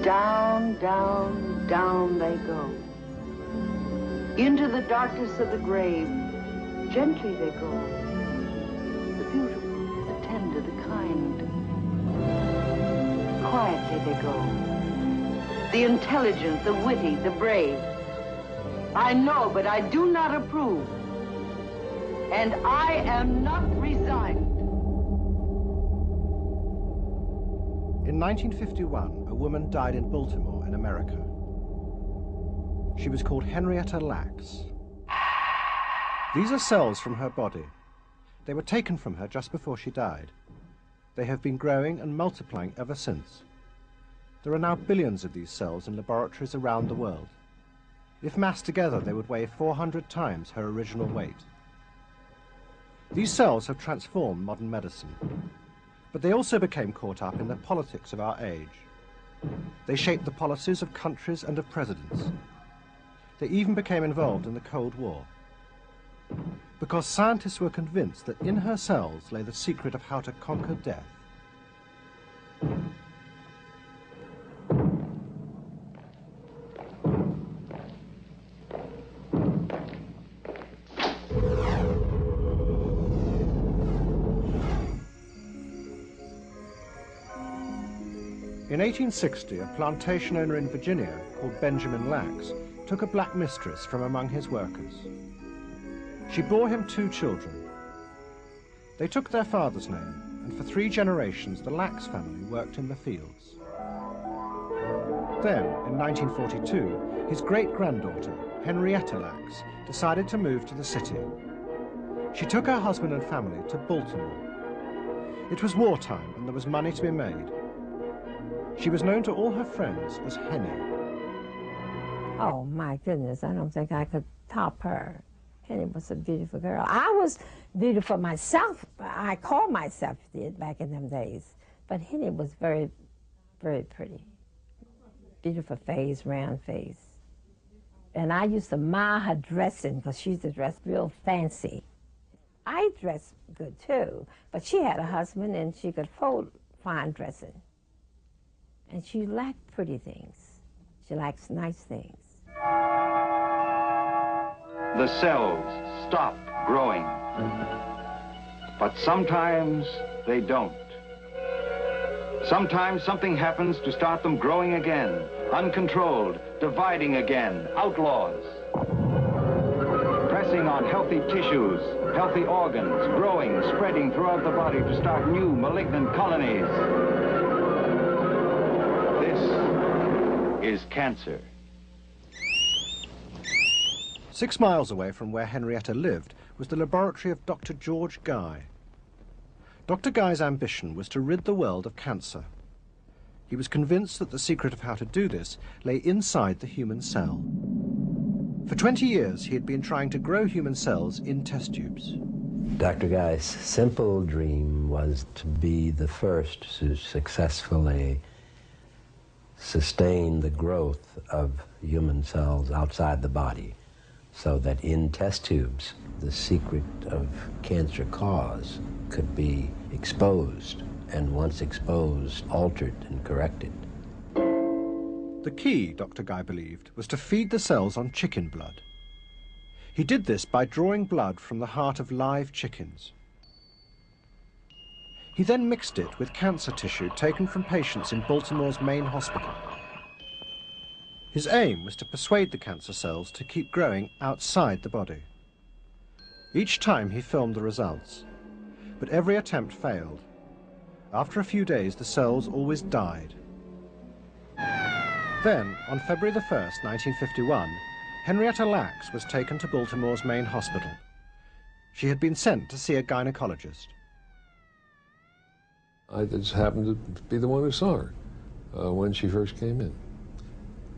Down, down, down they go. Into the darkness of the grave, gently they go. The beautiful, the tender, the kind. Quietly they go. The intelligent, the witty, the brave. I know, but I do not approve. And I am not resigned. In 1951, a woman died in Baltimore, in America. She was called Henrietta Lacks. These are cells from her body. They were taken from her just before she died. They have been growing and multiplying ever since. There are now billions of these cells in laboratories around the world. If massed together, they would weigh 400 times her original weight. These cells have transformed modern medicine, but they also became caught up in the politics of our age. They shaped the policies of countries and of presidents. They even became involved in the Cold War, because scientists were convinced that in her cells lay the secret of how to conquer death. In 1860, a plantation owner in Virginia called Benjamin Lacks took a black mistress from among his workers. She bore him 2 children. They took their father's name, and for 3 generations the Lacks family worked in the fields. Then, in 1942, his great-granddaughter, Henrietta Lacks, decided to move to the city. She took her husband and family to Baltimore. It was wartime, and there was money to be made. She was known to all her friends as Henny. Oh, my goodness, I don't think I could top her. Henny was a beautiful girl. I was beautiful myself. I called myself it back in them days. But Henny was very, very pretty. Beautiful face, round face. And I used to admire her dressing because she used to dress real fancy. I dressed good too, but she had a husband and she could afford fine dressing. And she liked pretty things. She likes nice things. The cells stop growing, but sometimes they don't. Sometimes something happens to start them growing again, uncontrolled, dividing again, outlaws. Pressing on healthy tissues, healthy organs, growing, spreading throughout the body to start new malignant colonies. This is cancer. 6 miles away from where Henrietta lived was the laboratory of Dr. George Guy. Dr. Guy's ambition was to rid the world of cancer. He was convinced that the secret of how to do this lay inside the human cell. For 20 years, he had been trying to grow human cells in test tubes. Dr. Guy's simple dream was to be the first to successfully sustain the growth of human cells outside the body, so that in test tubes, the secret of cancer cause could be exposed, and once exposed, altered and corrected. The key, Dr. Guy believed, was to feed the cells on chicken blood. He did this by drawing blood from the heart of live chickens. He then mixed it with cancer tissue taken from patients in Baltimore's main hospital. His aim was to persuade the cancer cells to keep growing outside the body. Each time he filmed the results, but every attempt failed. After a few days, the cells always died. Then, on February the 1st, 1951, Henrietta Lacks was taken to Baltimore's main hospital. She had been sent to see a gynecologist. I just happened to be the one who saw her when she first came in.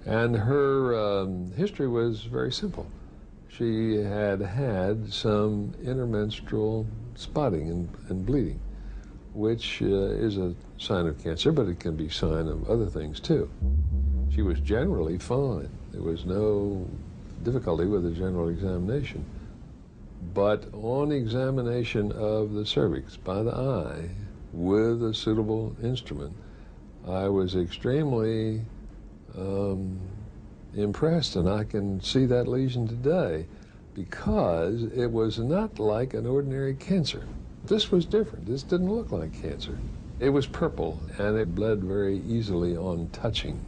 And her history was very simple. She had had some intermenstrual spotting and bleeding, which is a sign of cancer, but it can be a sign of other things too. She was generally fine. There was no difficulty with the general examination. But on examination of the cervix by the eye with a suitable instrument, I was extremely impressed, and I can see that lesion today because it was not like an ordinary cancer. This was different. This didn't look like cancer. It was purple, and it bled very easily on touching.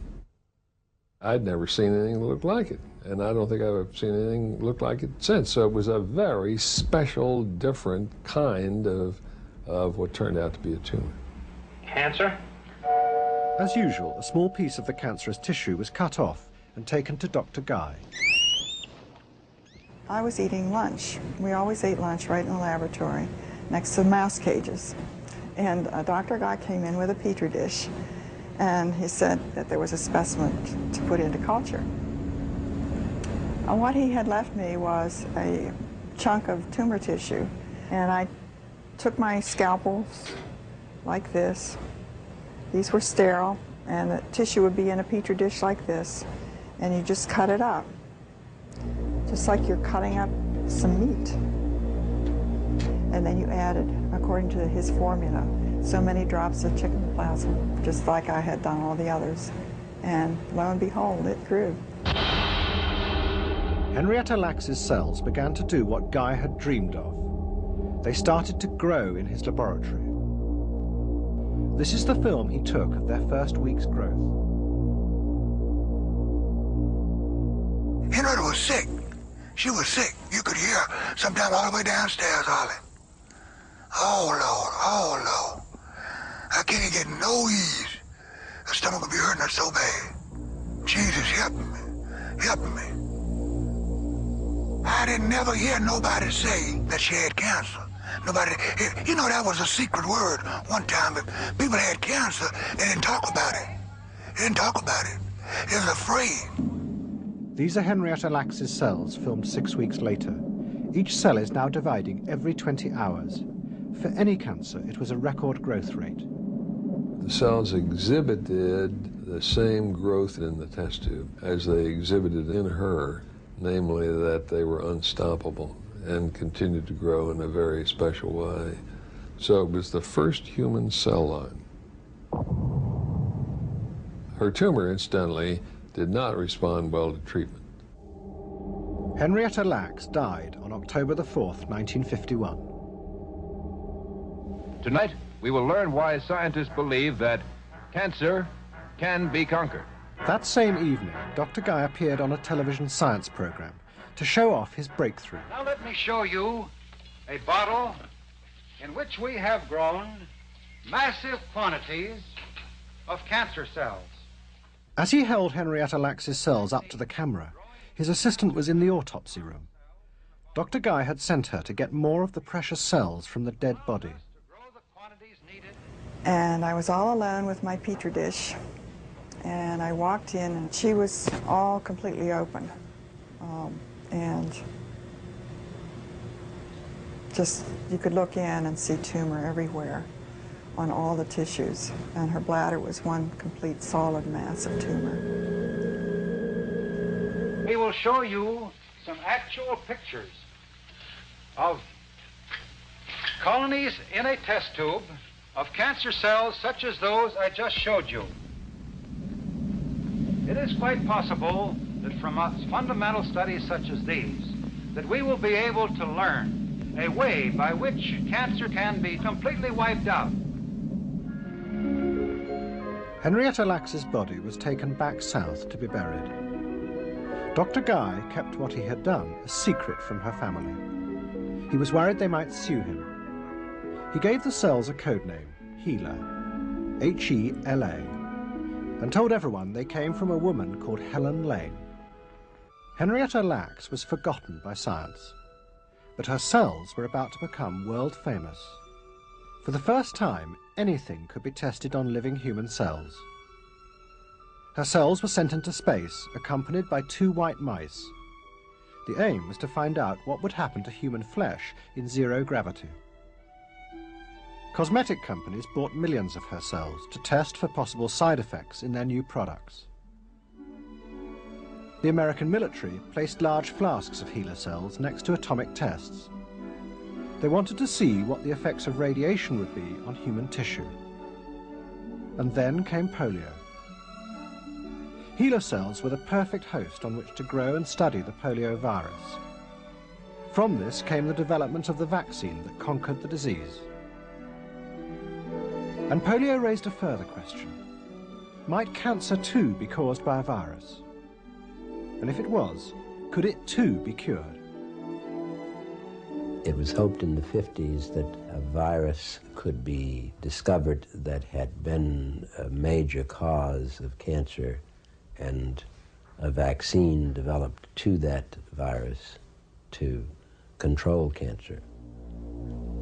I'd never seen anything that looked like it, and I don't think I've ever seen anything look like it since. So it was a very special, different kind of what turned out to be a tumor. Cancer? As usual, a small piece of the cancerous tissue was cut off and taken to Dr. Guy. I was eating lunch. We always ate lunch right in the laboratory, next to the mouse cages. And Dr. Guy came in with a petri dish, and he said that there was a specimen to put into culture. And what he had left me was a chunk of tumor tissue, and I took my scalpels like this. These were sterile, and the tissue would be in a petri dish like this, and you just cut it up, just like you're cutting up some meat. And then you added, according to his formula, so many drops of chicken plasma, just like I had done all the others. And lo and behold, it grew. Henrietta Lacks's cells began to do what Guy had dreamed of. They started to grow in his laboratory. This is the film he took of their first week's growth. Henrietta was sick. She was sick. You could hear her sometime all the way downstairs hollering. Oh, Lord, oh, Lord. I can't even get no ease. Her stomach would be hurting her so bad. Jesus, help me. Help me. I didn't never hear nobody say that she had cancer. Nobody, you know, that was a secret word one time. If people had cancer, they didn't talk about it. They didn't talk about it. They was afraid. These are Henrietta Lacks's cells, filmed 6 weeks later. Each cell is now dividing every 20 hours. For any cancer, it was a record growth rate. The cells exhibited the same growth in the test tube as they exhibited in her, namely that they were unstoppable and continued to grow in a very special way. So it was the first human cell line. Her tumor, incidentally, did not respond well to treatment. Henrietta Lacks died on October the 4th, 1951. Tonight, we will learn why scientists believe that cancer can be conquered. That same evening, Dr. Guy appeared on a television science program to show off his breakthrough. Now let me show you a bottle in which we have grown massive quantities of cancer cells. As he held Henrietta Lacks's cells up to the camera, his assistant was in the autopsy room. Dr. Guy had sent her to get more of the precious cells from the dead body. And I was all alone with my petri dish, and I walked in, and she was all completely open. And just, you could look in and see tumor everywhere on all the tissues, and her bladder was one complete solid mass of tumor. We will show you some actual pictures of colonies in a test tube of cancer cells such as those I just showed you. It is quite possible that from fundamental studies such as these, that we will be able to learn a way by which cancer can be completely wiped out. Henrietta Lacks's body was taken back south to be buried. Dr. Guy kept what he had done a secret from her family. He was worried they might sue him. He gave the cells a code name, Hela, H-E-L-A, and told everyone they came from a woman called Helen Lane. Henrietta Lacks was forgotten by science, but her cells were about to become world famous. For the first time, anything could be tested on living human cells. Her cells were sent into space, accompanied by 2 white mice. The aim was to find out what would happen to human flesh in zero gravity. Cosmetic companies bought millions of her cells to test for possible side effects in their new products. The American military placed large flasks of Hela cells next to atomic tests. They wanted to see what the effects of radiation would be on human tissue. And then came polio. HeLa cells were the perfect host on which to grow and study the polio virus. From this came the development of the vaccine that conquered the disease. And polio raised a further question. Might cancer too be caused by a virus? And if it was, could it too be cured? It was hoped in the 50s that a virus could be discovered that had been a major cause of cancer and a vaccine developed to that virus to control cancer.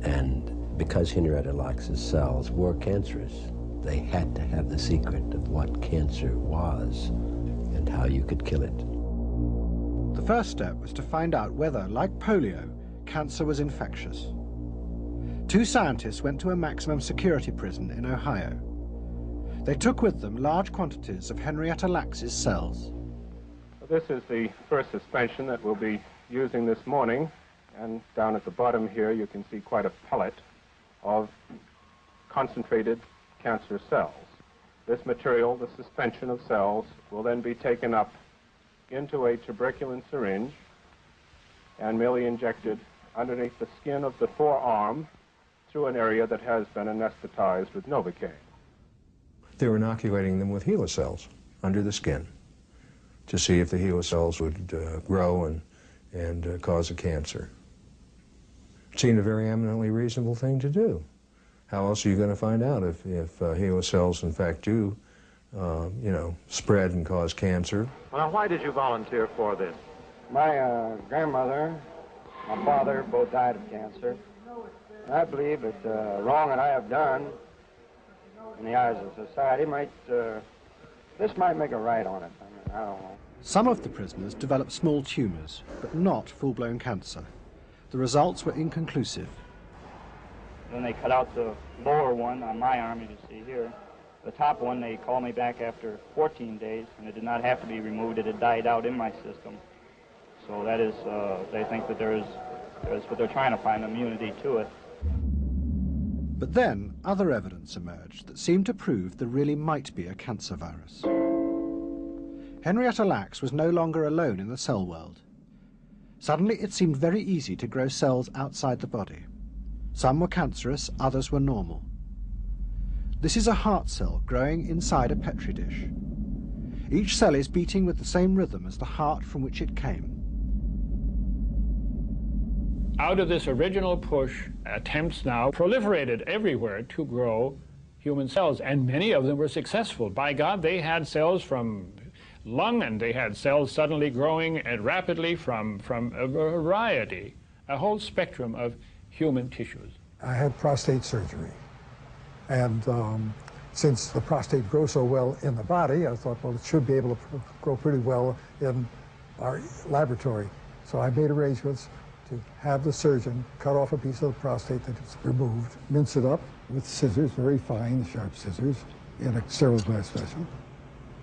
And because Henrietta Lacks's cells were cancerous, they had to have the secret of what cancer was and how you could kill it. The first step was to find out whether, like polio, cancer was infectious. Two scientists went to a maximum security prison in Ohio. They took with them large quantities of Henrietta Lacks's cells. This is the first suspension that we'll be using this morning, and down at the bottom here you can see quite a pellet of concentrated cancer cells. This material, the suspension of cells, will then be taken up into a tuberculin syringe and merely injected underneath the skin of the forearm through an area that has been anesthetized with Novocaine. They were inoculating them with HeLa cells under the skin to see if the HeLa cells would grow and cause a cancer. It seemed a very eminently reasonable thing to do. How else are you going to find out if HeLa cells in fact do, spread and cause cancer? Well, now, why did you volunteer for this? My grandmother, my father both died of cancer. I believe that the wrong that I have done in the eyes of society this might make a right on it. I mean, I don't know. Some of the prisoners developed small tumours, but not full-blown cancer. The results were inconclusive. When they cut out the lower one on my arm, you can see here, the top one, they called me back after 14 days, and it did not have to be removed. It had died out in my system. So that is, they think that there's what they're trying to find, immunity to it. But then other evidence emerged that seemed to prove there really might be a cancer virus. Henrietta Lacks was no longer alone in the cell world. Suddenly it seemed very easy to grow cells outside the body. Some were cancerous, others were normal. This is a heart cell growing inside a petri dish. Each cell is beating with the same rhythm as the heart from which it came. Out of this original push, attempts now proliferated everywhere to grow human cells, and many of them were successful. By God, they had cells from lung, and they had cells suddenly growing and rapidly from a variety, a whole spectrum of human tissues. I had prostate surgery, and since the prostate grows so well in the body, I thought, well, it should be able to grow pretty well in our laboratory. So I made arrangements to have the surgeon cut off a piece of the prostate that is removed, mince it up with scissors, very fine, sharp scissors, in a sterile glass vessel.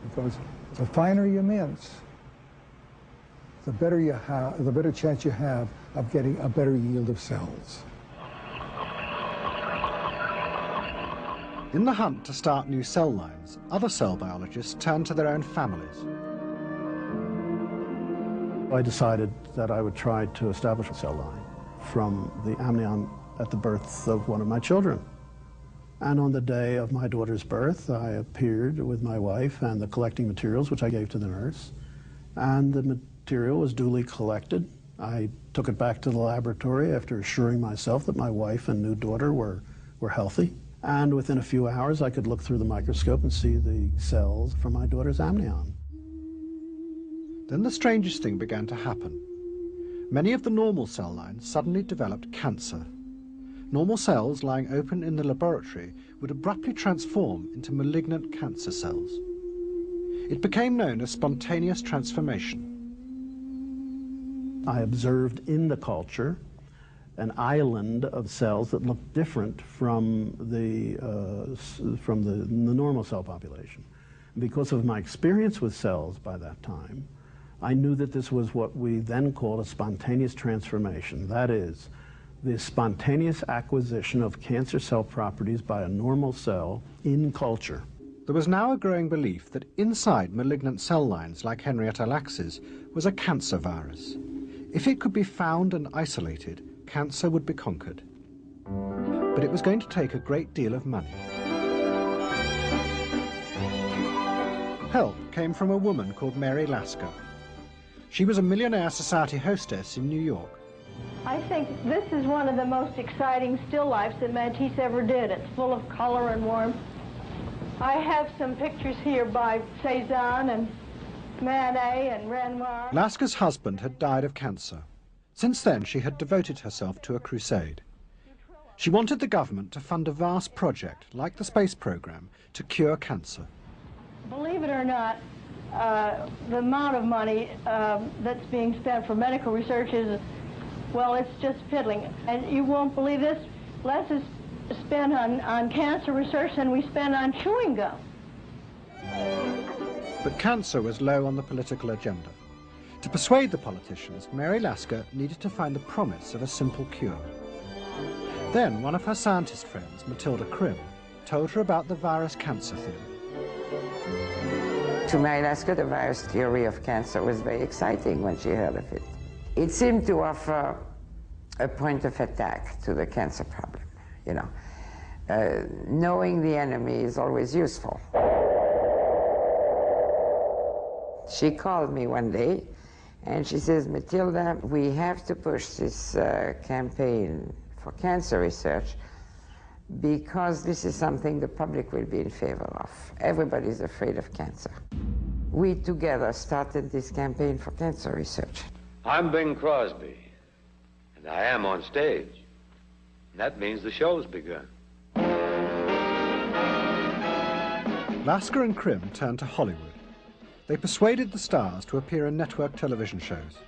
Because the finer you mince, the better chance you have of getting a better yield of cells. In the hunt to start new cell lines, other cell biologists turned to their own families. I decided that I would try to establish a cell line from the amnion at the birth of one of my children. And on the day of my daughter's birth, I appeared with my wife and the collecting materials, which I gave to the nurse. And the material was duly collected. I took it back to the laboratory after assuring myself that my wife and new daughter were healthy. And within a few hours, I could look through the microscope and see the cells from my daughter's amnion. Then the strangest thing began to happen. Many of the normal cell lines suddenly developed cancer. Normal cells lying open in the laboratory would abruptly transform into malignant cancer cells. It became known as spontaneous transformation. I observed in the culture an island of cells that looked different from the normal cell population. Because of my experience with cells by that time, I knew that this was what we then called a spontaneous transformation. That is, the spontaneous acquisition of cancer cell properties by a normal cell in culture. There was now a growing belief that inside malignant cell lines like Henrietta Lacks's was a cancer virus. If it could be found and isolated, cancer would be conquered. But it was going to take a great deal of money. Help came from a woman called Mary Lasker. She was a millionaire society hostess in New York. I think this is one of the most exciting still lifes that Matisse ever did. It's full of color and warmth. I have some pictures here by Cézanne and Manet and Renoir. Lasker's husband had died of cancer. Since then, she had devoted herself to a crusade. She wanted the government to fund a vast project, like the space program, to cure cancer. Believe it or not, the amount of money that's being spent for medical research is, well, it's just fiddling. And you won't believe this, less is spent on cancer research than we spend on chewing gum. But cancer was low on the political agenda. To persuade the politicians, Mary Lasker needed to find the promise of a simple cure. Then one of her scientist friends, Matilda Krim, told her about the virus cancer theory. To Mary Lasker, the virus theory of cancer was very exciting when she heard of it. It seemed to offer a point of attack to the cancer problem, you know. Knowing the enemy is always useful. She called me one day and she says, Matilda, we have to push this campaign for cancer research because this is something the public will be in favor of. Everybody's afraid of cancer. We together started this campaign for cancer research. I'm Bing Crosby, and I am on stage. And that means the show's begun. Lasker and Krim turned to Hollywood. They persuaded the stars to appear in network television shows.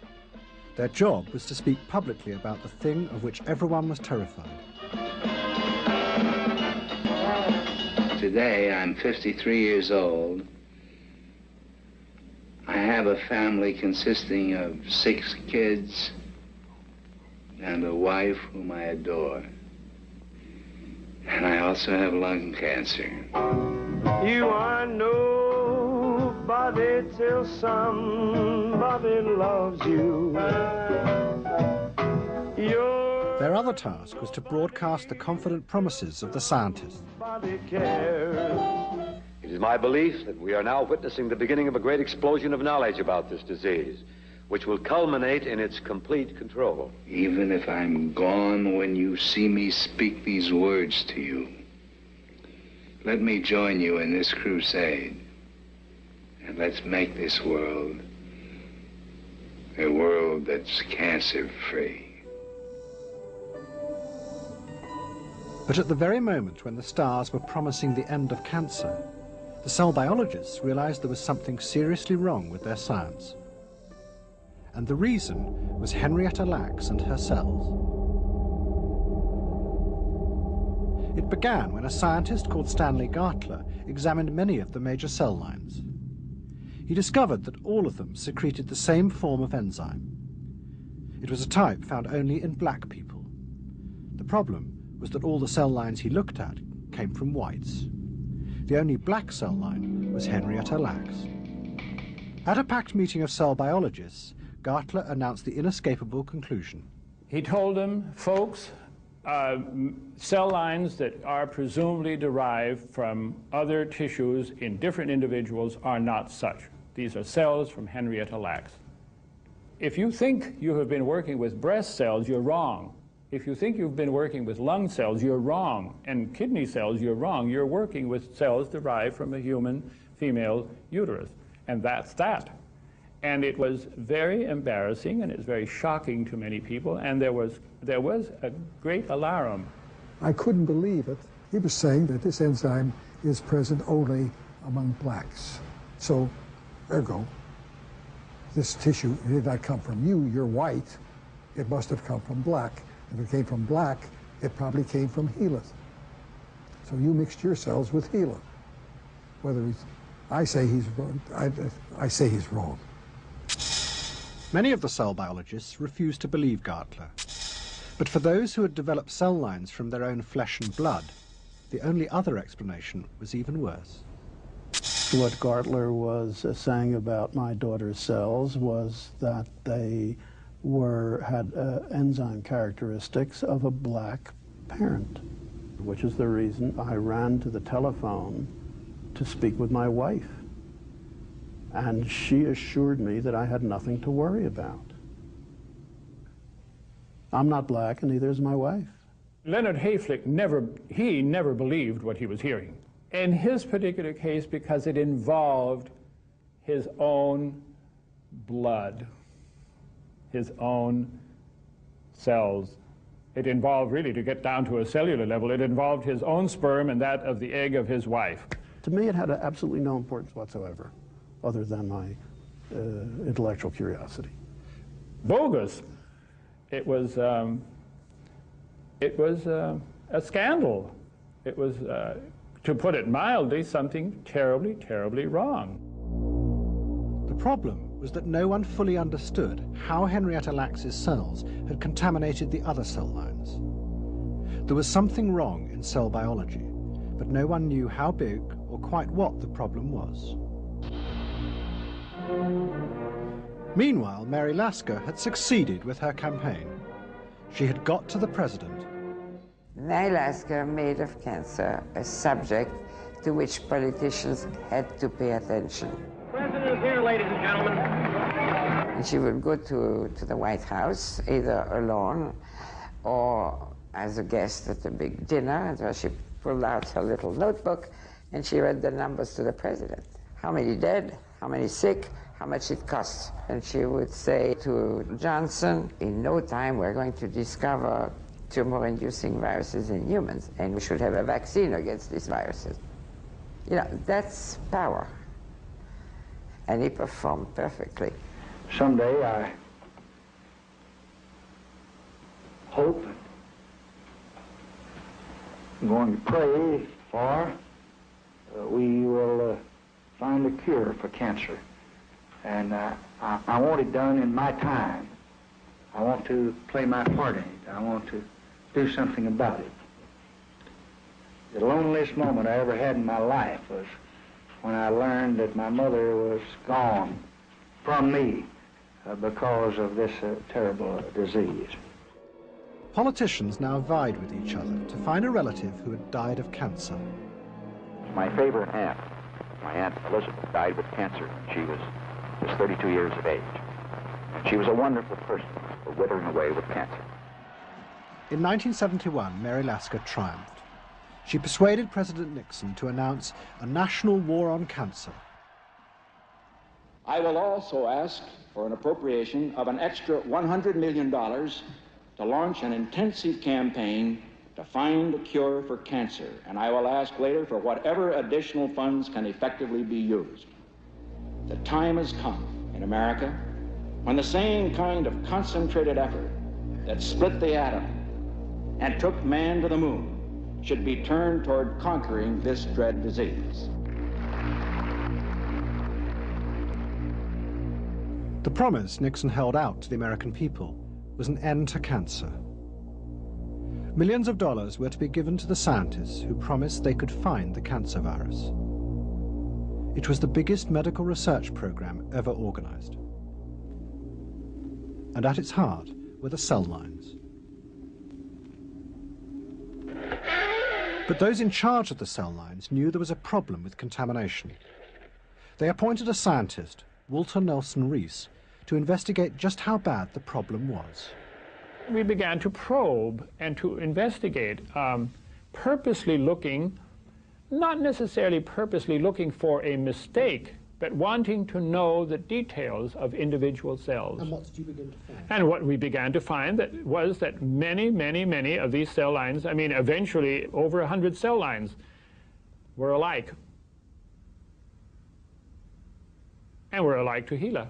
Their job was to speak publicly about the thing of which everyone was terrified. Today, I'm 53 years old. I have a family consisting of 6 kids and a wife whom I adore. And I also have lung cancer. You are nobody till somebody loves you. Their other task was to broadcast the confident promises of the scientists. It is my belief that we are now witnessing the beginning of a great explosion of knowledge about this disease, which will culminate in its complete control. Even if I'm gone when you see me speak these words to you, let me join you in this crusade, and let's make this world a world that's cancer-free. But at the very moment when the stars were promising the end of cancer, the cell biologists realized there was something seriously wrong with their science. And the reason was Henrietta Lacks and her cells. It began when a scientist called Stanley Gartler examined many of the major cell lines. He discovered that all of them secreted the same form of enzyme. It was a type found only in black people. The problem was that all the cell lines he looked at came from whites. The only black cell line was Henrietta Lacks. At a packed meeting of cell biologists, Gartler announced the inescapable conclusion. He told them, folks, cell lines that are presumably derived from other tissues in different individuals are not such. These are cells from Henrietta Lacks. If you think you have been working with breast cells, you're wrong. If you think you've been working with lung cells, you're wrong. And kidney cells, you're wrong. You're working with cells derived from a human female uterus. And that's that. And it was very embarrassing, and it's very shocking to many people, and there was a great alarum. I couldn't believe it. He was saying that this enzyme is present only among blacks. So, ergo, this tissue did not come from you. You're white. It must have come from black. If it came from black, it probably came from Gila. So you mixed your cells with Gila. Whether he's, I say he's wrong. I say he's wrong. Many of the cell biologists refused to believe Gartler. But for those who had developed cell lines from their own flesh and blood, the only other explanation was even worse. What Gartler was saying about my daughter's cells was that they had enzyme characteristics of a black parent, which is the reason I ran to the telephone to speak with my wife. And she assured me that I had nothing to worry about. I'm not black, and neither is my wife. Leonard Hayflick never believed what he was hearing. In his particular case, because it involved his own blood, his own cells. It involved, really, to get down to a cellular level, it involved his own sperm and that of the egg of his wife. To me, it had absolutely no importance whatsoever, other than my intellectual curiosity. Bogus. It was a scandal. It was, to put it mildly, something terribly, terribly wrong. The problem was that no one fully understood how Henrietta Lacks's cells had contaminated the other cell lines. There was something wrong in cell biology, but no one knew how big or quite what the problem was. Meanwhile, Mary Lasker had succeeded with her campaign. She had got to the president. Mary Lasker made of cancer a subject to which politicians had to pay attention. The president is here, ladies and gentlemen. And she would go to the White House, either alone or as a guest at a big dinner, and so she pulled out her little notebook and she read the numbers to the president. How many dead, how many sick, how much it costs. And she would say to Johnson, in no time we're going to discover tumor-inducing viruses in humans, and we should have a vaccine against these viruses. You know, that's power. And he performed perfectly. Someday I hope I'm going to pray for we will find a cure for cancer. And I want it done in my time. I want to play my part in it. I want to do something about it. The loneliest moment I ever had in my life was when I learned that my mother was gone from me because of this terrible disease. Politicians now vied with each other to find a relative who had died of cancer. My favorite aunt, my Aunt Elizabeth, died with cancer. She was just 32 years of age. And she was a wonderful person for withering away with cancer. In 1971, Mary Lasker triumphed. She persuaded President Nixon to announce a national war on cancer. I will also ask for an appropriation of an extra $100 million to launch an intensive campaign to find a cure for cancer, and I will ask later for whatever additional funds can effectively be used. The time has come in America when the same kind of concentrated effort that split the atom and took man to the moon should be turned toward conquering this dread disease. The promise Nixon held out to the American people was an end to cancer. Millions of dollars were to be given to the scientists who promised they could find the cancer virus. It was the biggest medical research program ever organized. And at its heart were the cell lines. But those in charge of the cell lines knew there was a problem with contamination. They appointed a scientist, Walter Nelson Rees, to investigate just how bad the problem was. We began to probe and to investigate, purposely looking, not necessarily purposely looking for a mistake, but wanting to know the details of individual cells. And what did you begin to find? And what we began to find was that many, many, many of these cell lines, I mean, eventually over 100 cell lines, were alike. And were alike to HeLa.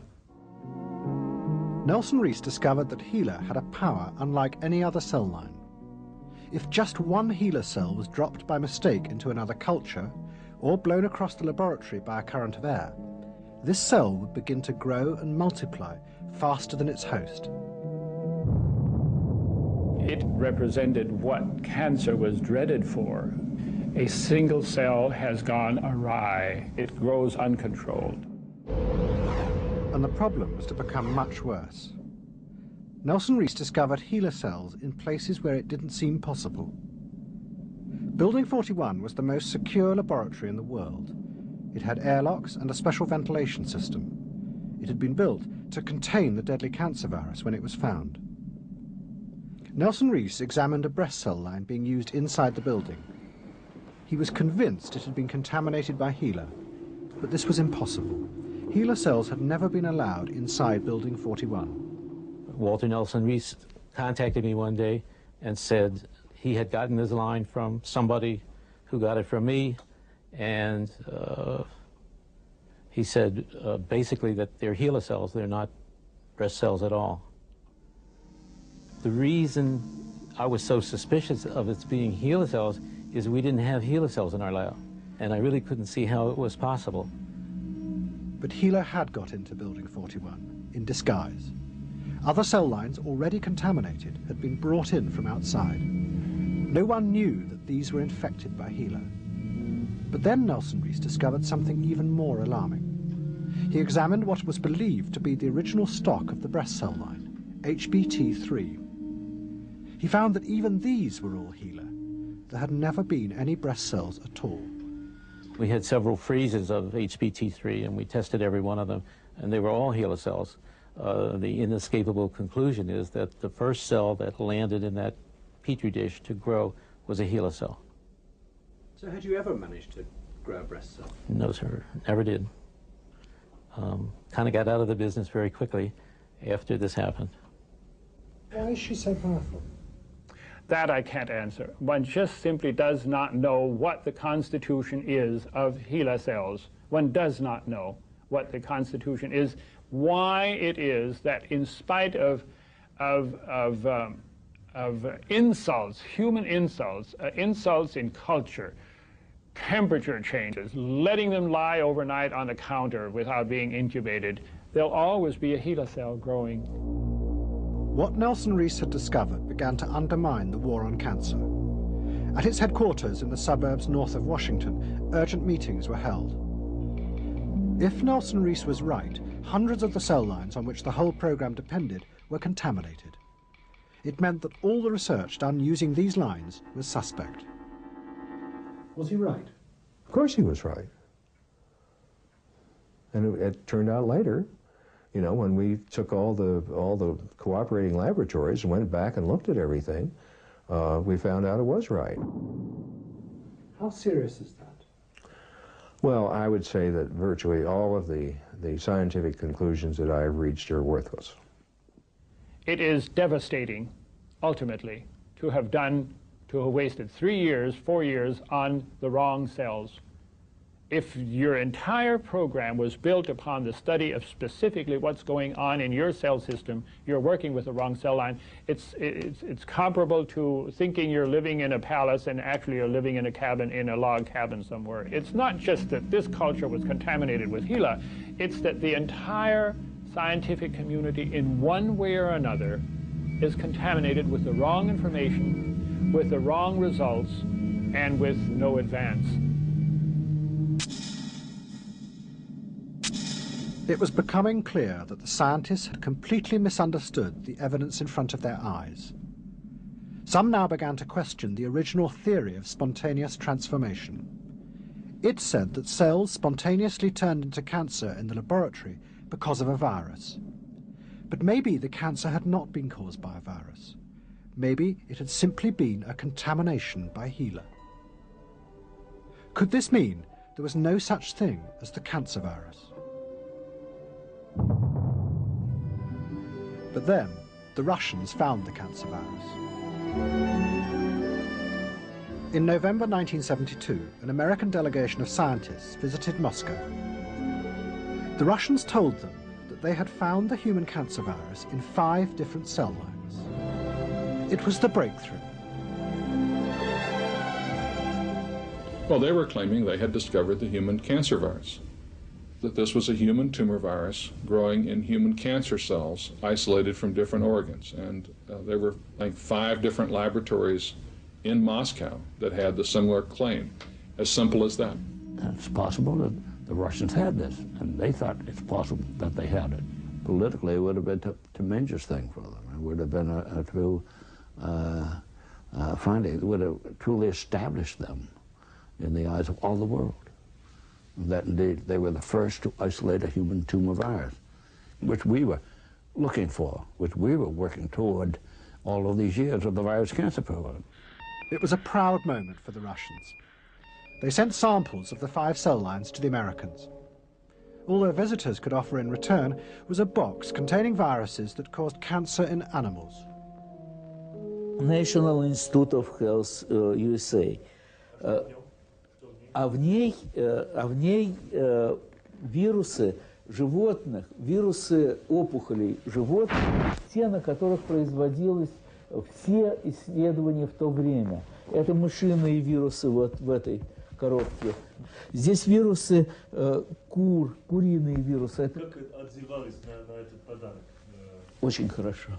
Nelson Rees discovered that HeLa had a power unlike any other cell line. If just one HeLa cell was dropped by mistake into another culture, or blown across the laboratory by a current of air, this cell would begin to grow and multiply faster than its host. It represented what cancer was dreaded for. A single cell has gone awry. It grows uncontrolled. And the problem was to become much worse. Nelson Rees discovered HeLa cells in places where it didn't seem possible. Building 41 was the most secure laboratory in the world. It had airlocks and a special ventilation system. It had been built to contain the deadly cancer virus when it was found. Nelson Rees examined a breast cell line being used inside the building. He was convinced it had been contaminated by HeLa, but this was impossible. HeLa cells had never been allowed inside Building 41. Walter Nelson Rees contacted me one day and said he had gotten this line from somebody who got it from me, and he said basically that they're HeLa cells, they're not breast cells at all. The reason I was so suspicious of its being HeLa cells is we didn't have HeLa cells in our lab, and I really couldn't see how it was possible. But HeLa had got into Building 41 in disguise. Other cell lines, already contaminated, had been brought in from outside. No one knew that these were infected by HeLa. But then Nelson Rees discovered something even more alarming. He examined what was believed to be the original stock of the breast cell line, HBT3. He found that even these were all HeLa. There had never been any breast cells at all. We had several freezes of HBT3, and we tested every one of them, and they were all HeLa cells. The inescapable conclusion is that the first cell that landed in that Petri dish to grow was a HeLa cell. So had you ever managed to grow a breast cell? No, sir, never did. Kind of got out of the business very quickly after this happened. Why is she so powerful? That I can't answer. One just simply does not know what the constitution is of HeLa cells. One does not know what the constitution is, why it is that in spite of insults, human insults, insults in culture, temperature changes, letting them lie overnight on the counter without being incubated, there'll always be a HeLa cell growing. What Nelson Rees had discovered began to undermine the war on cancer. At its headquarters in the suburbs north of Washington, urgent meetings were held. If Nelson Rees was right, hundreds of the cell lines on which the whole program depended were contaminated. It meant that all the research done using these lines was suspect. Was he right? Of course he was right. And it turned out later, you know, when we took all the cooperating laboratories and went back and looked at everything, we found out it was right. How serious is that? Well, I would say that virtually all of the scientific conclusions that I've reached are worthless. It is devastating, ultimately, to have wasted 3 years, 4 years on the wrong cells. If your entire program was built upon the study of specifically what's going on in your cell system, you're working with the wrong cell line. It's comparable to thinking you're living in a palace and actually you're living in a cabin, in a log cabin somewhere. It's not just that this culture was contaminated with HeLa, it's that the entire scientific community in one way or another is contaminated with the wrong information, with the wrong results, and with no advance. It was becoming clear that the scientists had completely misunderstood the evidence in front of their eyes. Some now began to question the original theory of spontaneous transformation. It said that cells spontaneously turned into cancer in the laboratory because of a virus. But maybe the cancer had not been caused by a virus. Maybe it had simply been a contamination by HeLa. Could this mean there was no such thing as the cancer virus? But then, the Russians found the cancer virus. In November 1972, an American delegation of scientists visited Moscow. The Russians told them that they had found the human cancer virus in 5 different cell lines. It was the breakthrough. Well, they were claiming they had discovered the human cancer virus, that this was a human tumor virus growing in human cancer cells isolated from different organs. And there were, I think, 5 different laboratories in Moscow that had the similar claim. As simple as that. It's possible that the Russians had this, and they thought it's possible that they had it. Politically, it would have been a tremendous thing for them. It would have been a true finding. It would have truly established them in the eyes of all the world. That indeed they were the first to isolate a human tumor virus, which we were looking for, which we were working toward all of these years of the virus cancer program. It was a proud moment for the Russians. They sent samples of the 5 cell lines to the Americans. All their visitors could offer in return was a box containing viruses that caused cancer in animals. National Institute of Health, USA. А в ней вирусы животных, вирусы опухолей животных, те, на которых производились все исследования в то время. Это мышиные вирусы вот в этой коробке. Здесь вирусы куриные вирусы. Как отзывались на этот подарок? Очень хорошо.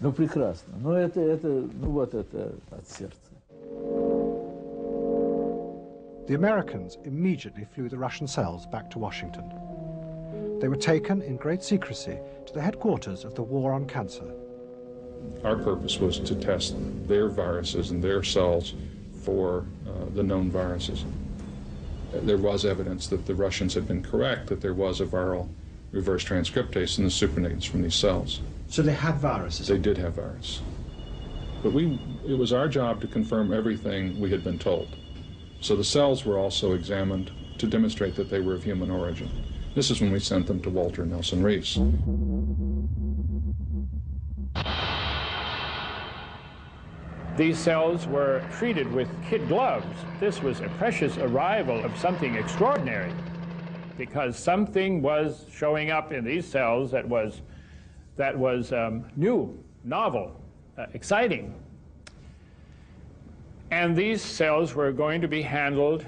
Ну, прекрасно. Но это от сердца. The Americans immediately flew the Russian cells back to Washington. They were taken in great secrecy to the headquarters of the War on Cancer. Our purpose was to test their viruses and their cells for the known viruses. There was evidence that the Russians had been correct, that there was a viral reverse transcriptase in the supernatants from these cells. So they had viruses? They did have virus. But it was our job to confirm everything we had been told. So the cells were also examined to demonstrate that they were of human origin. This is when we sent them to Walter Nelson Reese. These cells were treated with kid gloves. This was a precious arrival of something extraordinary, because something was showing up in these cells that was new, novel, exciting. And these cells were going to be handled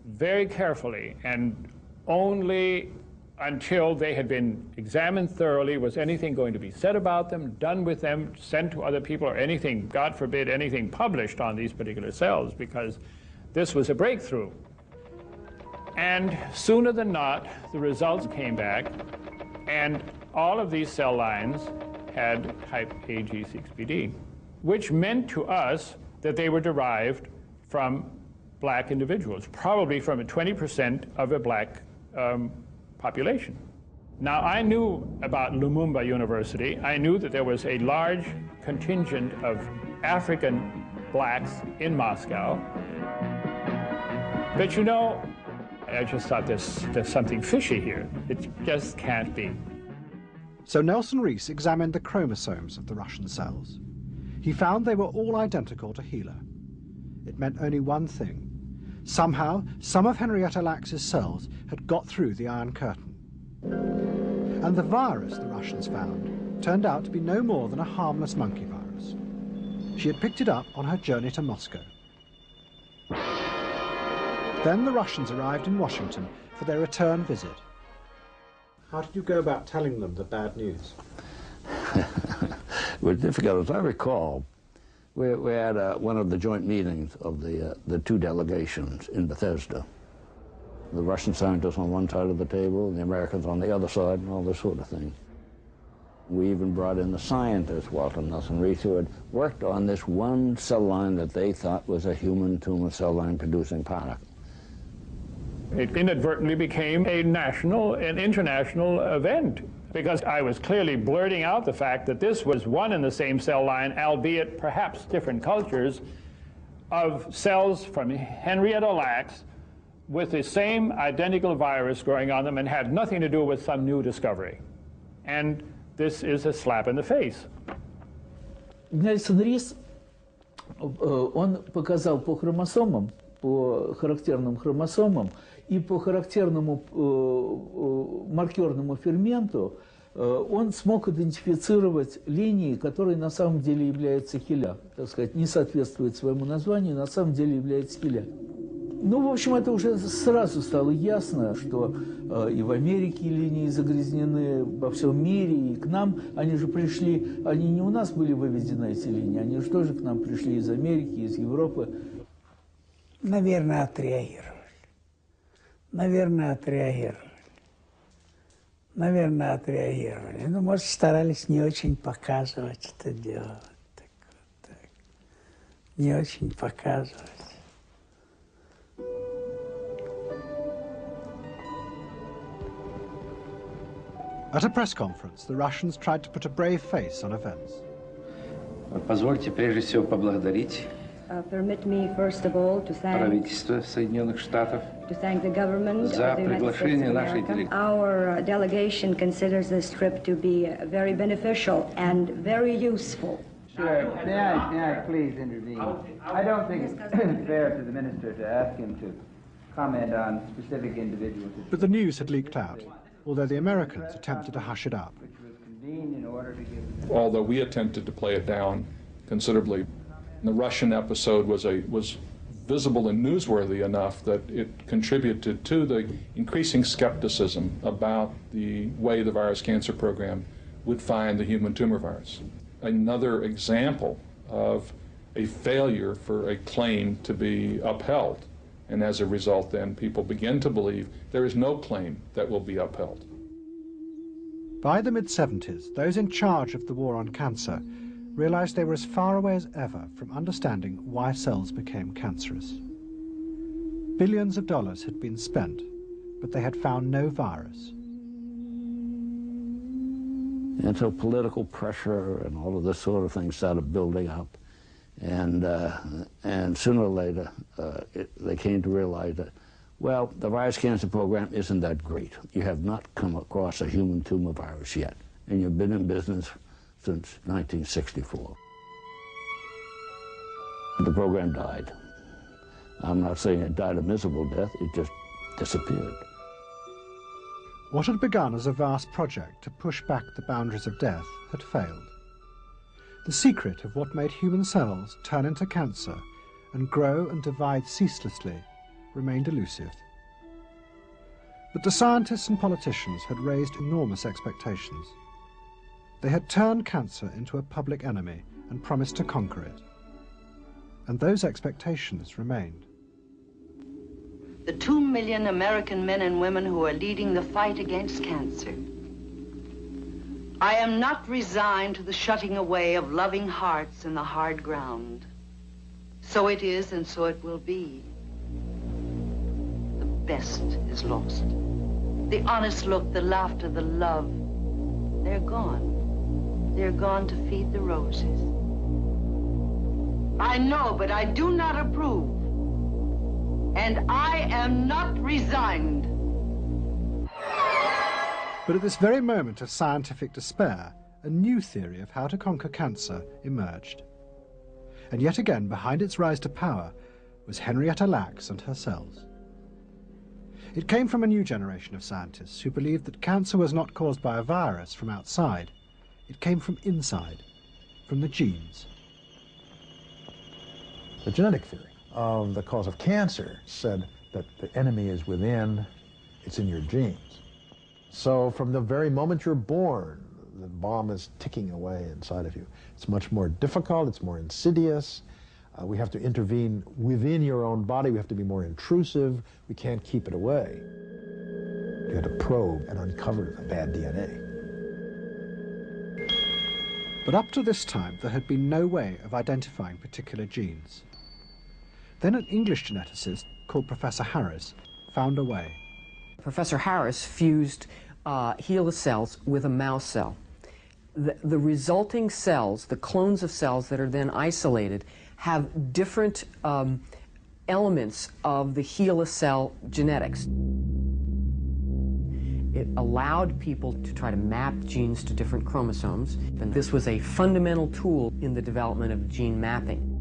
very carefully, and only until they had been examined thoroughly was anything going to be said about them, done with them, sent to other people, or anything, God forbid, anything published on these particular cells, because this was a breakthrough. And sooner than not, the results came back, and all of these cell lines had type AG6PD, which meant to us that they were derived from black individuals, probably from 20% of a black population. Now, I knew about Lumumba University. I knew that there was a large contingent of African blacks in Moscow. But you know, I just thought there's something fishy here. It just can't be. So Nelson Reese examined the chromosomes of the Russian cells. He found they were all identical to HeLa. It meant only one thing. Somehow, some of Henrietta Lacks's cells had got through the Iron Curtain. And the virus the Russians found turned out to be no more than a harmless monkey virus. She had picked it up on her journey to Moscow. Then the Russians arrived in Washington for their return visit. How did you go about telling them the bad news? It was difficult. As I recall, we had one of the joint meetings of the two delegations in Bethesda. The Russian scientists on one side of the table, and the Americans on the other side, and all this sort of thing. We even brought in the scientist, Walter Nelson Reese, who had worked on this one cell line that they thought was a human tumor cell line producing product. It inadvertently became a national and international event, because I was clearly blurting out the fact that this was one and the same cell line, albeit perhaps different cultures, of cells from Henrietta Lacks with the same identical virus growing on them, and had nothing to do with some new discovery. And this is a slap in the face. Нельсон Рис, он показал по хромосомам, по характерным хромосомам и по характерному маркерному ферменту, он смог идентифицировать линии, которые на самом деле являются HeLa. Так сказать, не соответствует своему названию, на самом деле является HeLa. Ну, в общем, это уже сразу стало ясно, что и в Америке линии загрязнены, во всем мире, и к нам. Они же пришли, они не у нас были вывезены, эти линии, они же тоже к нам пришли из Америки, из Европы. Наверное, отреагировали. Наверное, отреагировали. Ну, может, старались не очень показывать это дело. Так, вот так. Не очень показывать. At a press conference, the Russians tried to put a brave face on events. Позвольте прежде всего поблагодарить Permit me, first of all, to правительство Соединенных Штатов thank the government of за the United States приглашение of нашей America. делегации. Our delegation considers this trip to be very beneficial and very useful. Sure. May I please intervene? I don't think it's fair to the minister to ask him to comment on specific individuals. But the news had leaked out, although the Americans attempted to hush it up. Although we attempted to play it down considerably, the Russian episode was visible and newsworthy enough that it contributed to the increasing skepticism about the way the virus cancer program would find the human tumor virus. Another example of a failure for a claim to be upheld. And as a result, then, people begin to believe there is no claim that will be upheld. By the mid-70s, those in charge of the war on cancer realized they were as far away as ever from understanding why cells became cancerous. Billions of dollars had been spent, but they had found no virus. And so political pressure and all of this sort of thing started building up. And sooner or later, they came to realize that, well, the virus cancer program isn't that great. You have not come across a human tumor virus yet, and you've been in business since 1964. The program died. I'm not saying it died a miserable death, it just disappeared. What had begun as a vast project to push back the boundaries of death had failed. The secret of what made human cells turn into cancer and grow and divide ceaselessly remained elusive. But the scientists and politicians had raised enormous expectations. They had turned cancer into a public enemy and promised to conquer it. And those expectations remained. The 2 million American men and women who are leading the fight against cancer. I am not resigned to the shutting away of loving hearts in the hard ground. So it is, and so it will be. The best is lost. The honest look, the laughter, the love, they're gone. They're gone to feed the roses. I know, but I do not approve. And I am not resigned. But at this very moment of scientific despair, a new theory of how to conquer cancer emerged. And yet again, behind its rise to power, was Henrietta Lacks and her cells. It came from a new generation of scientists who believed that cancer was not caused by a virus from outside. It came from inside, from the genes. The genetic theory of the cause of cancer said that the enemy is within, it's in your genes. So from the very moment you're born, the bomb is ticking away inside of you. It's much more difficult, it's more insidious. We have to intervene within your own body, we have to be more intrusive, we can't keep it away. You had to probe and uncover the bad DNA. But up to this time, there had been no way of identifying particular genes. Then an English geneticist called Professor Harris found a way. Professor Harris fused HeLa cells with a mouse cell. The resulting cells, the clones of cells that are then isolated, have different elements of the HeLa cell genetics. It allowed people to try to map genes to different chromosomes, and this was a fundamental tool in the development of gene mapping.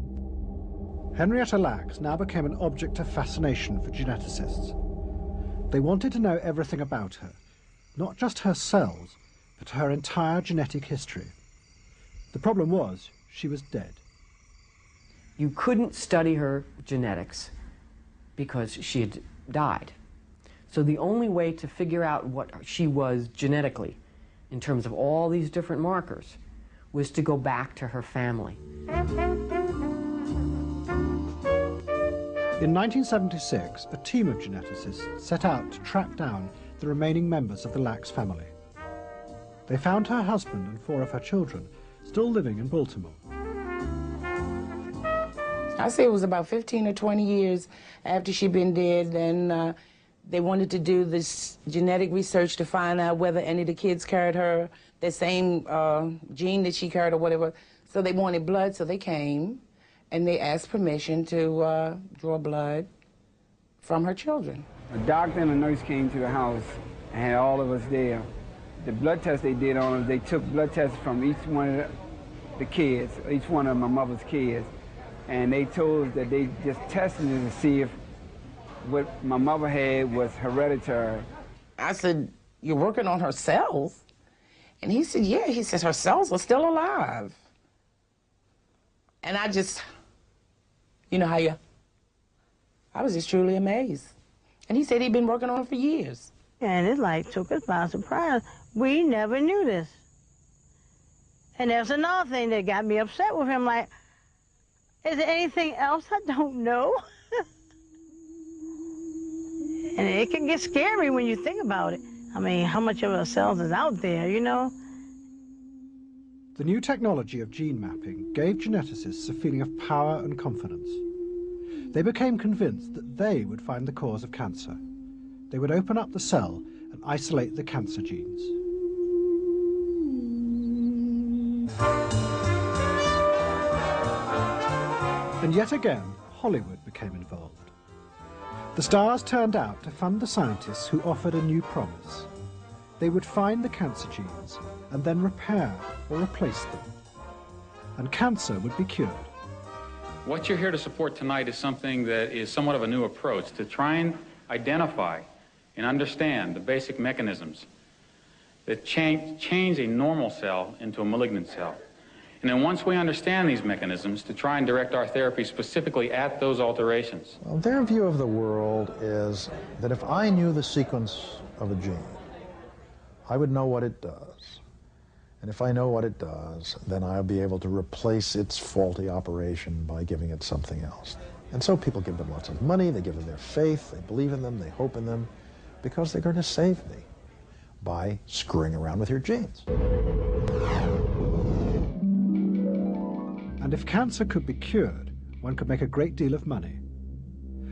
Henrietta Lacks now became an object of fascination for geneticists. They wanted to know everything about her, not just her cells, but her entire genetic history. The problem was, she was dead. You couldn't study her genetics because she had died. So the only way to figure out what she was genetically, in terms of all these different markers, was to go back to her family. In 1976, a team of geneticists set out to track down the remaining members of the Lacks family. They found her husband and 4 of her children still living in Baltimore. I say it was about 15 or 20 years after she'd been dead, and they wanted to do this genetic research to find out whether any of the kids carried her, the same gene that she carried or whatever. So they wanted blood, so they came, and they asked permission to draw blood from her children. A doctor and a nurse came to the house and had all of us there. The blood test they did on us, they took blood tests from each one of the kids, each one of my mother's kids, and they told us that they just tested it to see if what my mother had was hereditary. I said, "You're working on her cells?" And he said, "Yeah." He says, "Her cells are still alive." And I just, you know how I was just truly amazed. And he said he'd been working on it for years. And it like took us by surprise. We never knew this. And there's another thing that got me upset with him, like, is there anything else I don't know? And it can get scary when you think about it. I mean, how much of ourselves is out there, you know? The new technology of gene mapping gave geneticists a feeling of power and confidence. They became convinced that they would find the cause of cancer. They would open up the cell and isolate the cancer genes. And yet again, Hollywood became involved. The stars turned out to fund the scientists who offered a new promise. They would find the cancer genes and then repair or replace them. And cancer would be cured. What you're here to support tonight is something that is somewhat of a new approach to try and identify and understand the basic mechanisms that change a normal cell into a malignant cell. And then once we understand these mechanisms, to try and direct our therapy specifically at those alterations. Well, their view of the world is that if I knew the sequence of a gene, I would know what it does. And if I know what it does, then I'll be able to replace its faulty operation by giving it something else. And so people give them lots of money, they give them their faith, they believe in them, they hope in them, because they're going to save me by screwing around with your genes. And if cancer could be cured, one could make a great deal of money.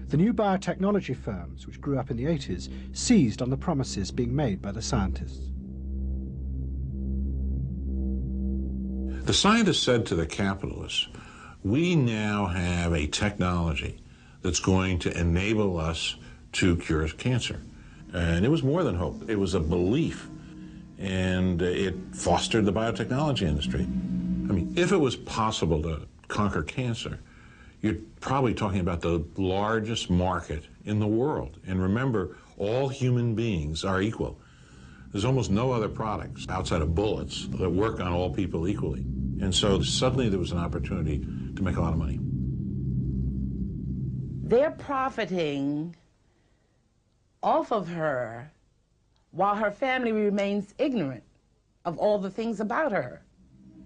The new biotechnology firms, which grew up in the 80s, seized on the promises being made by the scientists. The scientists said to the capitalists, we now have a technology that's going to enable us to cure cancer. And it was more than hope. It was a belief. And it fostered the biotechnology industry. I mean, if it was possible to conquer cancer, you're probably talking about the largest market in the world. And remember, all human beings are equal. There's almost no other products outside of bullets that work on all people equally. And so suddenly there was an opportunity to make a lot of money. They're profiting off of her while her family remains ignorant of all the things about her.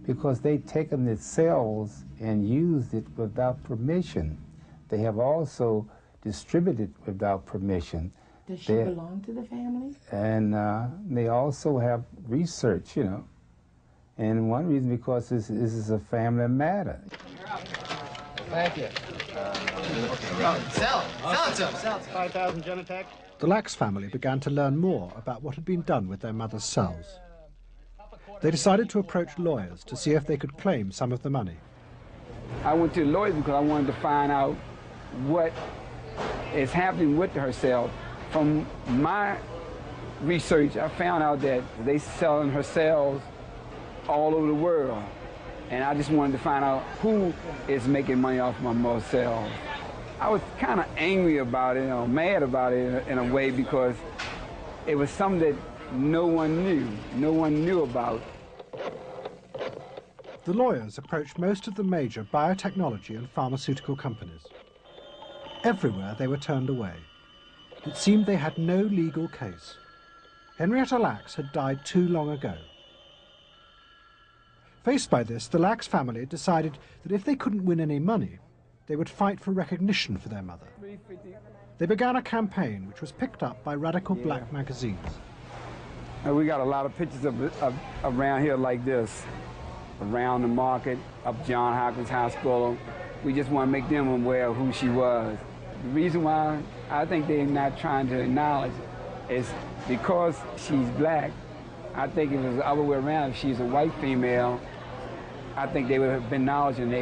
Because they've taken the cells and used it without permission. They have also distributed without permission. Does she belong to the family? And they also have research, you know. And one reason, because this is a family matter. Thank you. Sell it to him. Sell it. 5,000 Genentech. The Lacks family began to learn more about what had been done with their mother's cells. They decided to approach lawyers to see if they could claim some of the money. I went to the lawyers because I wanted to find out what is happening with her cell. From my research, I found out that they selling her cells all over the world. And I just wanted to find out who is making money off my mother's cells. I was kind of angry about it, or mad about it in a way, because it was something that no one knew about. The lawyers approached most of the major biotechnology and pharmaceutical companies. Everywhere they were turned away. It seemed they had no legal case. Henrietta Lacks had died too long ago. Faced by this, the Lacks family decided that if they couldn't win any money, they would fight for recognition for their mother. They began a campaign which was picked up by radical black magazines. We got a lot of pictures of around here like this, around the market, up John Hopkins Hospital. We just want to make them aware of who she was. The reason why I think they're not trying to acknowledge it is because she's black. I think if it was the other way around, if she's a white female, I think they would have been acknowledged and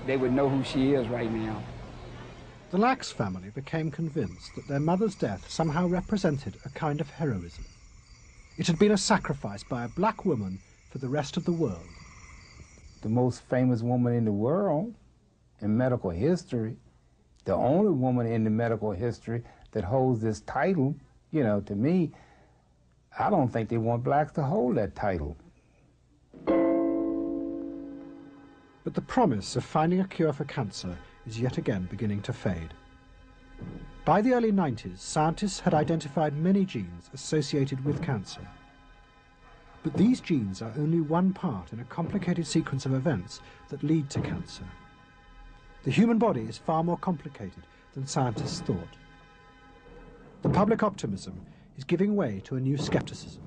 they would know who she is right now. The Lacks family became convinced that their mother's death somehow represented a kind of heroism. It had been a sacrifice by a black woman for the rest of the world. The most famous woman in the world in medical history, the only woman in the medical history that holds this title, you know, to me, I don't think they want blacks to hold that title. But the promise of finding a cure for cancer is yet again beginning to fade. By the early 90s, scientists had identified many genes associated with cancer. But these genes are only one part in a complicated sequence of events that lead to cancer. The human body is far more complicated than scientists thought. The public optimism is giving way to a new skepticism.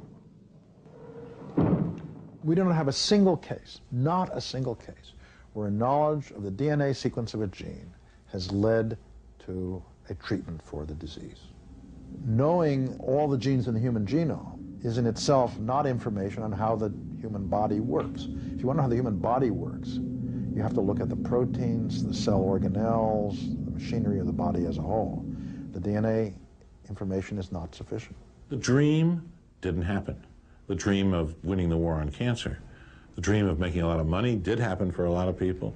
We don't have a single case, not a single case, where a knowledge of the DNA sequence of a gene has led to a treatment for the disease. Knowing all the genes in the human genome is in itself not information on how the human body works. If you want to know how the human body works, you have to look at the proteins, the cell organelles, the machinery of the body as a whole. The DNA information is not sufficient. The dream didn't happen. The dream of winning the war on cancer, the dream of making a lot of money did happen for a lot of people.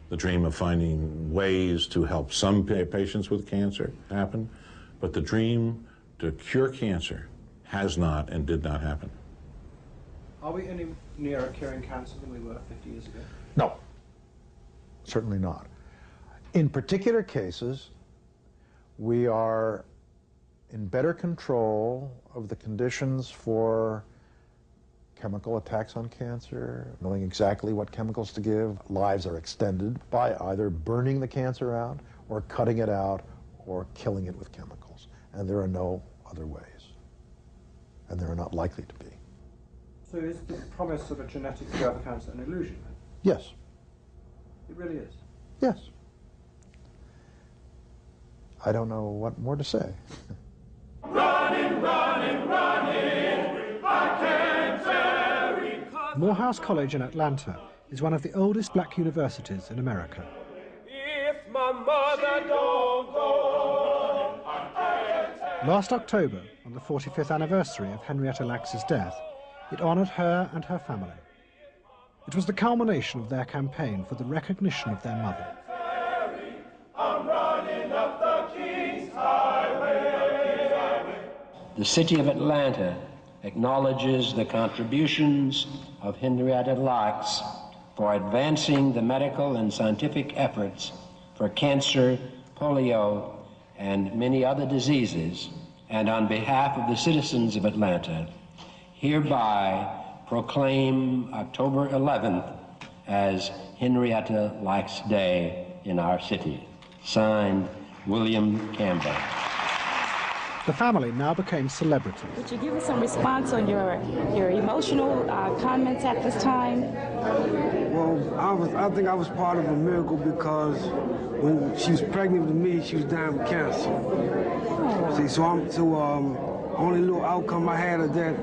The dream of finding ways to help some patients with cancer happened. But the dream to cure cancer has not and did not happen. Are we any nearer curing cancer than we were 50 years ago? No, certainly not. In particular cases, we are in better control of the conditions for chemical attacks on cancer, knowing exactly what chemicals to give. Lives are extended by either burning the cancer out or cutting it out or killing it with chemicals. And there are no other ways. And there are not likely to be. So is the promise of a genetic cure for cancer an illusion? Yes. It really is? Yes. I don't know what more to say. Running, running, running, I can't tarry. Morehouse College in Atlanta is one of the oldest black universities in America. If my mother don't go, I can't tarry. Last October, on the 45th anniversary of Henrietta Lacks's death, it honoured her and her family. It was the culmination of their campaign for the recognition of their mother. I'm running up the King's Highway. The city of Atlanta acknowledges the contributions of Henrietta Lacks for advancing the medical and scientific efforts for cancer, polio, and many other diseases, and on behalf of the citizens of Atlanta, hereby proclaim October 11th as Henrietta Lacks Day in our city. Signed, William Campbell. The family now became celebrities. Would you give us some response on your emotional comments at this time? Well, I think I was part of a miracle because when she was pregnant with me, she was dying of cancer. Oh. See, only little outcome I had of that,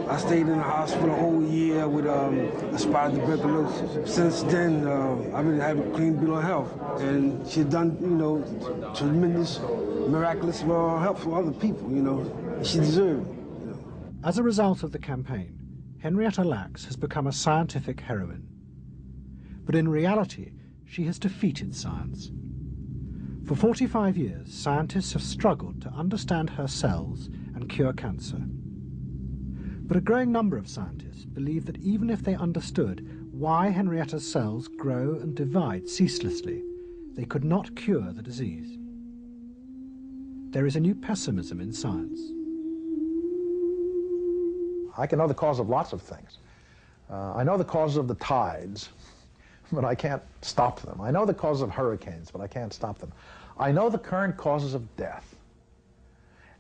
I stayed in the hospital a whole year with a spot of tuberculosis. Since then, I've been having a clean bill of health, and she's done, tremendous, miraculous help for other people. She deserved it. As a result of the campaign, Henrietta Lacks has become a scientific heroine. But in reality, she has defeated science. For 45 years, scientists have struggled to understand her cells and cure cancer. But a growing number of scientists believe that even if they understood why Henrietta's cells grow and divide ceaselessly, they could not cure the disease. there is a new pessimism in science. I can know the cause of lots of things. I know the cause of the tides, but I can't stop them. I know the cause of hurricanes, but I can't stop them. I know the current causes of death.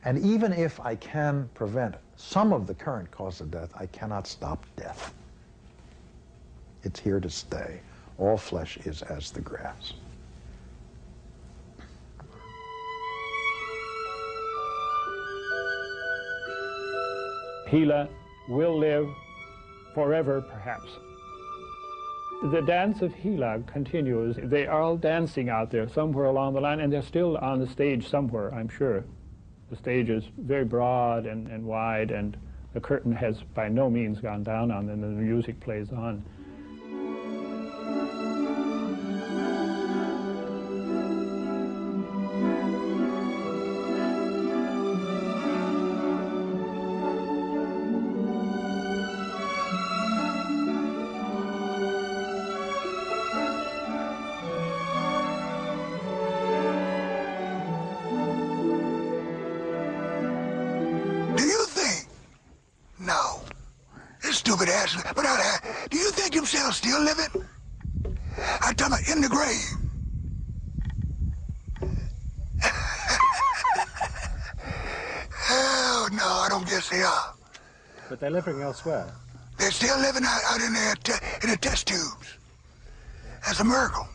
And even if I can prevent some of the current causes of death, I cannot stop death. It's here to stay. All flesh is as the grass. Gila will live forever, perhaps. The dance of Gila continues. They are all dancing out there somewhere along the line, and they're still on the stage somewhere, I'm sure. The stage is very broad and wide, and the curtain has by no means gone down on them, and the music plays on. Stupid ass, but do you think himself still living? I'm talking about in the grave. Oh, no, I don't guess they are. But they're living elsewhere. They're still living out in the test tubes. That's a miracle.